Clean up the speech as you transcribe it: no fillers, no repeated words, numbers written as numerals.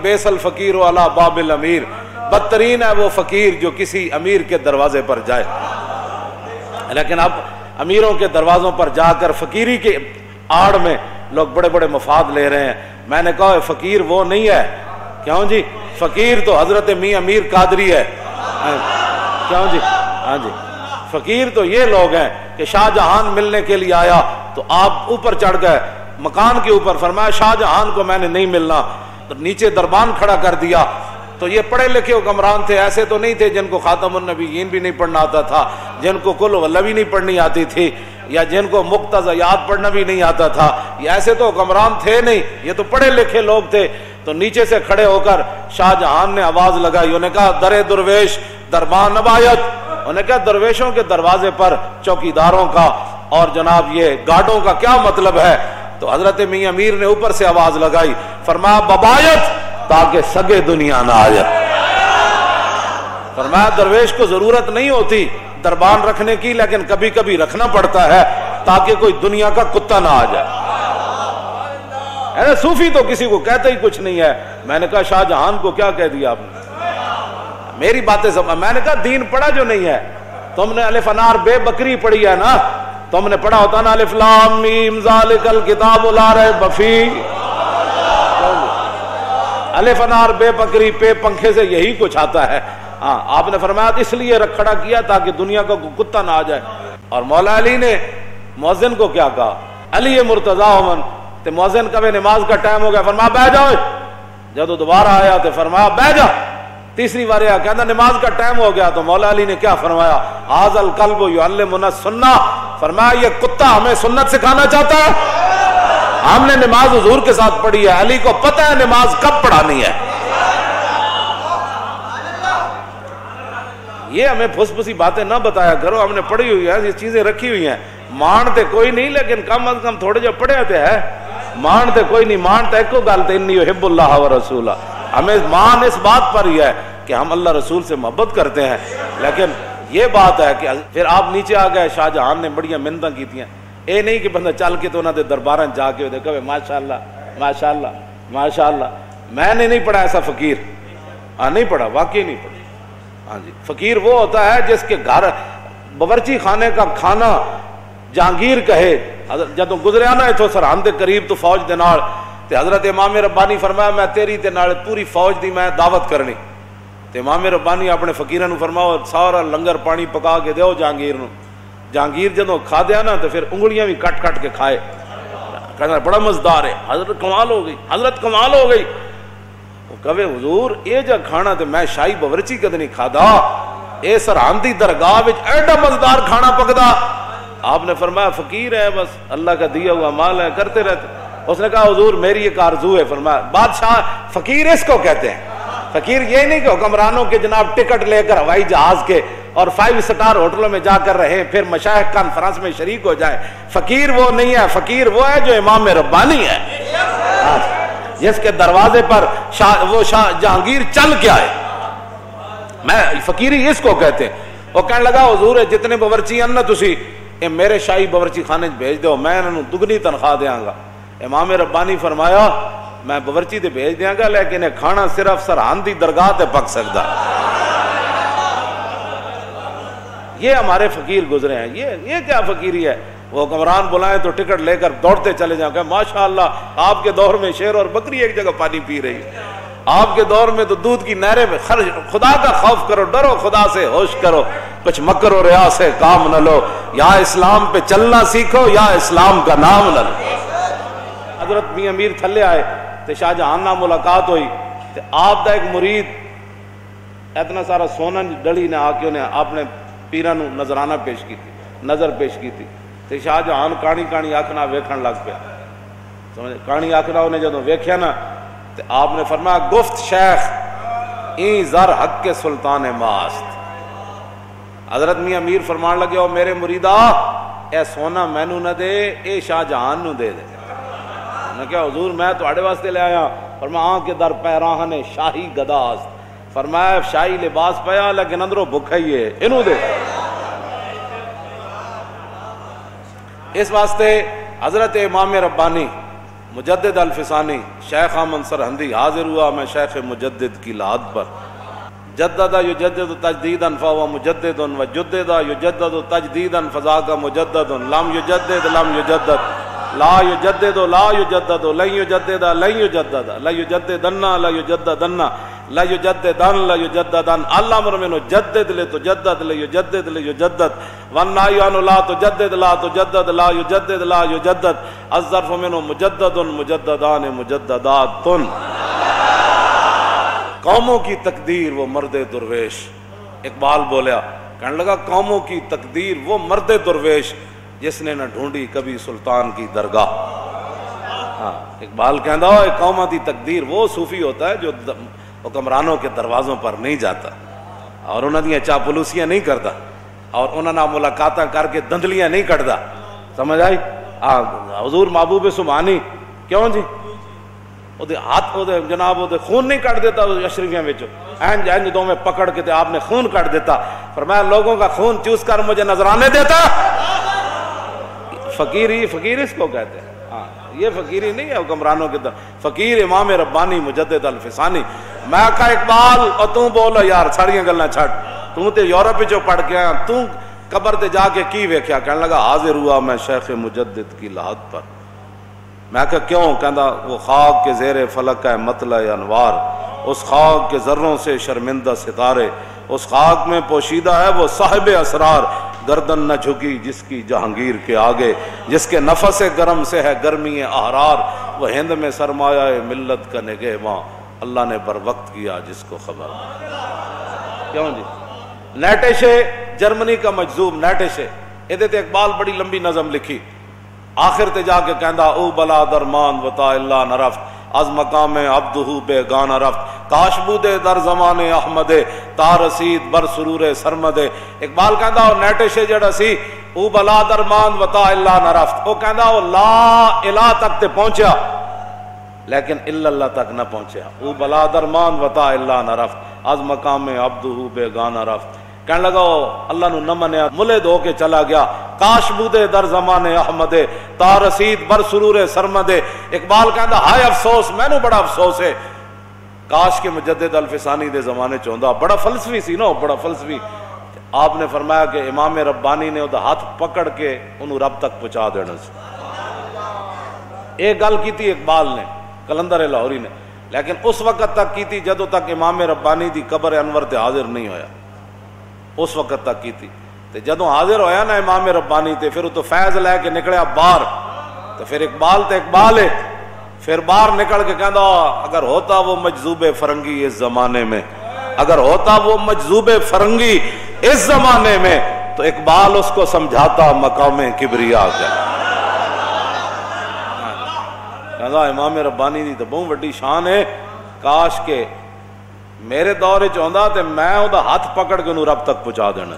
Bessel فقیر علی باب الامیر، بدترین ہے وہ فقیر جو کسی امیر کے دروازے پر جائے۔ لیکن اب امیروں کے دروازوں پر جا کر فقیری کے آڑ میں لوگ بڑے بڑے مفاد لے رہے ہیں۔ میں نے کہا فقیر وہ نہیں ہے، کیوں جی؟ فقیر تو حضرت میاں امیر قادری ہے، کیوں جی؟ ہاں جی، فقیر تو یہ لوگ ہیں کہ شاہ جہان ملنے کے لیے آیا تو آپ اوپر چڑھ گئے مکان کے اوپر، فرمایا شاہ جہان کو میں نے نہیں ملنا، تو نیچے دربان کھڑا کر دیا۔ تو یہ پڑھے لکھے حکمران تھے، ایسے تو نہیں تھے جن کو خاتم النبیین بھی نہیں پڑھنا آتا تھا، جن کو کل واللہ بھی نہیں پڑھنی آتی تھی، یا جن کو مقتضیات پڑھنا بھی نہیں آتا تھا، یہ ایسے تو حکمران تھے نہیں، یہ تو پڑھے لکھے لوگ تھے۔ تو نیچے سے کھڑے ہو کر شاہ جہان نے آواز لگائی، انہوں نے کہا در درویش دربان نبایت، انہوں نے کہا درویشوں کے دروازے پر چوکیداروں کا اور جناب یہ گارڈوں کا کیا مطلب ہے؟ تو حضرت میاں امیر نے اوپر سے آواز لگائی، فرمایا ببایت تاکہ سگے دنیا نہ آ جائے۔ فرمایا درویش کو ضرورت نہیں ہوتی دربان رکھنے کی، لیکن کبھی کبھی رکھنا پڑتا ہے تاکہ کوئی دنیا کا کتا نہ آ جائے۔ صوفی تو کسی کو کہتا ہی کچھ نہیں ہے۔ میں نے کہا شاہ جہان کو کیا کہہ دیا آپ نے؟ میری باتیں سمجھ۔ میں نے کہا دین پڑھا جو نہیں ہے، تم نے الف انار بے بکری پڑھی ہے نا، تم نے پڑھا ہوتا نا الف لام میم ذالک الکتاب لا ریب فیہ، الف انار بے بکری پہ پنکھے سے یہی کچھ آتا ہے۔ ہاں آپ نے فرمایا اس لیے کھڑا کیا تاکہ دنیا کا کتا نہ آ جائے۔ اور مولا علی نے مؤذن کو کیا کہا؟ علی مرتضیٰ من، تے مؤذن کبھی نماز کا ٹائم ہو گیا، فرمایا بیٹھ جاؤ۔ جب وہ دوبارہ آیا تو فرمایا بیٹھ جا۔ تیسری بار آیا کہتا نماز کا ٹائم ہو گیا، تو مولا علی نے کیا فرمایا؟ ھذا الکلب یعلمنا السنہ، فرمایا یہ کتا ہمیں سنت سکھانا چاہتا ہے۔ ہم نے نماز حضور کے ساتھ پڑھی ہے، علی کو پتہ ہے نماز کب پڑھانی ہے۔ یہ ہمیں پھس پھسی باتیں نہ بتایا کرو، ہم نے پڑھی ہوئی ہے، یہ چیزیں رکھی ہوئی ہیں۔ مانتے کوئی نہیں، لیکن کم از کم تھوڑے جو پڑھے ہوتے ہیں، مانتے کوئی نہیں، مانتے ایک کو گالتے انی احب اللہ و رسولہ، ہمیں مان اس بات پر ہی ہے کہ ہم اللہ رسول سے محبت کرتے ہیں۔ لیکن یہ بات ہے کہ پھر آپ نیچے آ گئے، شاہ جہان نے بڑیاں منتیں کی تھیں، اے نہیں کہ بندہ چل کے تو انہوں نے درباراں جا کے دیکھا ماشاءاللہ ماشاءاللہ ماشاءاللہ۔ میں نے نہیں پڑھا ایسا فقیر، نہیں پڑھا، واقعی نہیں پڑھا۔ ہاں جی، فقیر وہ ہوتا ہے جس کے گھر باورچی خانے کا کھانا جہانگیر کہے۔ جدوں گزریا نا اتوں سرحد دے قریب تو فوج دے نال، تے حضرت امام ربانی فرمایا میں تیری تے نال پوری فوج دی میں دعوت کرنی۔ تے امام ربانی اپنے فقیراں نو فرماؤ سارا لنگر پانی پکا کے دیو جہانگیر نو۔ جہانگیر جدوں کھا دیا نا تو پھر انگلیاں بھی کٹ کٹ کے کھائے، کہنا بڑا مزدار ہے، حضرت کمال ہو گئی، حضرت کمال ہو گئی۔ وہ کہے حضور اے جا کھانا تے میں شاہی باورچی کد نہیں کھادا، اے سرحدی درگاہ وچ ایڈا مزدار کھانا پکدا۔ آپ نے فرمایا فقیر ہے، بس اللہ کا دیا ہوا مال ہے، کرتے رہتے۔ اس نے کہا حضور میری ایک آرزو ہے۔ فرمایا بادشاہ فقیر اس کو کہتے ہیں، فقیر یہ نہیں کہ حکمرانوں کے جناب ٹکٹ لے کر ہوائی جہاز کے اور 5 سٹار ہوٹلوں میں جا کر رہے پھر مشائخ کانفرنس میں شریک ہو جائے۔ فقیر وہ نہیں ہے، فقیر وہ ہے جو امام ربانی ہے، جس کے دروازے پر وہ شاہ جہانگیر چل کے آئے۔ میں فقیری اس کو کہتے ہیں۔ وہ کہنے لگا حضور جتنے باورچی ہیں نا تسی اے میرے شاہی باورچی خانے بھیج دو، میں انہوں دگنی تنخواہ دیاں گا۔ امام ربانی فرمایا میں باورچی تے بھیج دیاں گا، لیکن کھانا صرف سرحد دی درگاہ تے پک سکتا۔ یہ ہمارے فقیر گزرے ہیں۔ یہ کیا فقیری ہے؟ وہ حکمران بلائیں تو ٹکٹ لے کر دوڑتے چلے جاؤں کہ ماشاءاللہ آپ کے دور میں شیر اور بکری ایک جگہ پانی پی رہی ہے، آپ کے دور میں تو دودھ کی نہریں میں خرچ۔ خدا کا خوف کرو، ڈرو خدا سے، ہوش کرو، کچھ مکر و ریا سے کام نہ لو، یا اسلام پہ چلنا سیکھو یا اسلام کا نام نہ لو۔ حضرت میاں امیر تھلے آئے تو شاہ جہان نہ ملاقات ہوئی، تو آپ دا ایک مرید اتنا سارا سونا ڈلی نے آ کے انہیں اپنے پیران نظرانہ پیش کی تھی، نظر پیش کی تھی۔ تو شاہ جہان کانی کانی آکھنا ویکھن لگ پیا، سمجھ کانی آکھنا انہیں جدوں ویکھیا نا تو آپ نے فرمایا گفت شیخ این زر حق کے سلطان ماست۔ حضرت میاں امیر فرمان لگے او میرے مریدا اے سونا مینوں نہ دے، اے شاہ جہان نو دے دے۔ میں کہا حضور میں تواڈے واسطے لے آیا۔ فرمایا آن کے در پیراہن شاہی گداست، فرمایا شاہی لباس پیا لیکن اندروں بھکھا ہی ہے، انہوں دے۔ اس واسطے حضرت امام ربانی مجدد الفسانی شیخ آمن سرہندی حاضر ہوا میں شیخ مجدد کی لحد پر. جدد یجدد تجدیدا فهو مجدد وجدد یجدد تجدیدا فذاک مجدد لم یجدد لم یجدد لا یجدد لا یجدد لن یجدد لن یجدد لا یجددن لا یجددن لا یجددن لا یجددن الامر منه جدد لتجدد لیجدد لیجدد والنهی عنه لا تجدد لا تجدد لا یجدد لا یجدد الظرف منه مجدد مجددان مجددات. قوموں کی تقدیر وہ مرد درویش. اقبال بولیا کہنے لگا قوموں کی تقدیر وہ مرد درویش جس نے نہ ڈھونڈی کبھی سلطان کی درگاہ. ہاں اقبال کہندا ہے قوموں کی تقدیر وہ صوفی ہوتا ہے جو حکمرانوں کے دروازوں پر نہیں جاتا اور انہاں دیاں چاپلوسیاں نہیں کرتا اور انہاں نال ملاقاتاں کر کے دندلیاں نہیں کٹدا. سمجھ آئی؟ حضور محبوب سبحانی کیوں جی وہ ہاتھ وہ جناب وہ خون نہیں کٹ دیتا اشرفیاں وچ اینج اینج دو میں پکڑ کے تے آپ نے خون کٹ دیتا. فرمایا لوگوں کا خون چوس کر مجھے نذرانے دیتا. فقیری فقیر اس کو کہتے ہیں. ہاں یہ فقیری نہیں ہے حکمرانوں کے در. فقیر امام ربانی مجدد الفسانی. میں کہا اقبال اور تو بولو یار ساڑیاں گلاں چھڑ تو تے یورپ وچوں پڑھ کے آیا تو قبر تے جا کے کی ویکھیا. کہنے لگا حاضر ہوا میں شیخ مجدد کی لحد پر. میں کہا کیوں؟ کہندا وہ خاک کے زیر فلک ہے مطلع انوار اس خاک کے ذروں سے شرمندہ ستارے اس خاک میں پوشیدہ ہے وہ صاحب اسرار گردن نہ جھکی جس کی جہانگیر کے آگے جس کے نفس گرم سے ہے گرمی احرار وہ ہند میں سرمایہ ملت کا نگہباں اللہ نے بر وقت کیا جس کو خبر. کیوں جی؟ نیٹشے جرمنی کا مجذوب نیٹشے ادھے تے اقبال بڑی لمبی نظم لکھی. آخر تے جا کے کہندا او بلا درمان وطا اللہ نرفت از مقام عبدہ بے گانا رفت کاش بودے در زمان احمد تا رسید بر سرور سرمد. اقبال کہندا او نیٹشے جڑا سی او بلا درمان وطا اللہ نرفت. او کہندا او لا الہ تک تے پہنچیا لیکن الا اللہ تک نہ پہنچیا. او بلا درمان وطا اللہ نرفت از مقام عبدہ بے گانا رفت. کہنے لگا اللہ نو نہ منیا ملے دھو کے چلا گیا کاش بودے در زمان احمد تا رسید بر سرور سرمد. اقبال کہندا ہائے افسوس مینوں بڑا افسوس ہے کاش کے مجدد الفسانی دے زمانے چ ہوندا. بڑا فلسفی سی نا بڑا فلسفی. آپ نے فرمایا کہ امام ربانی نے اودہ ہاتھ پکڑ کے انہوں رب تک پہنچا دینا سی. ایک گل کی تھی اقبال نے کلندر لاہوری نے لیکن اس وقت تک کی تھی جدوں تک امام ربانی دی قبر انور تے حاضر نہیں ہویا. اس وقت تک کی تھی تے جدوں حاضر ہویا نا امام ربانی تے پھر تو فیض لے کے نکلیا باہر تو پھر اقبال تے اقبال ہے. پھر باہر نکل کے کہندا اگر ہوتا وہ مجذوب فرنگی اس زمانے میں اگر ہوتا وہ مجذوب فرنگی اس زمانے میں تو اقبال اس کو سمجھاتا مقام کبریا کا. کہندا امام ربانی دی تو بہت وڈی شان ہے کاش کے میرے دور چ ہوندا تے میں اودہ ہاتھ پکڑ کے انہوں رب تک پہنچا دینا.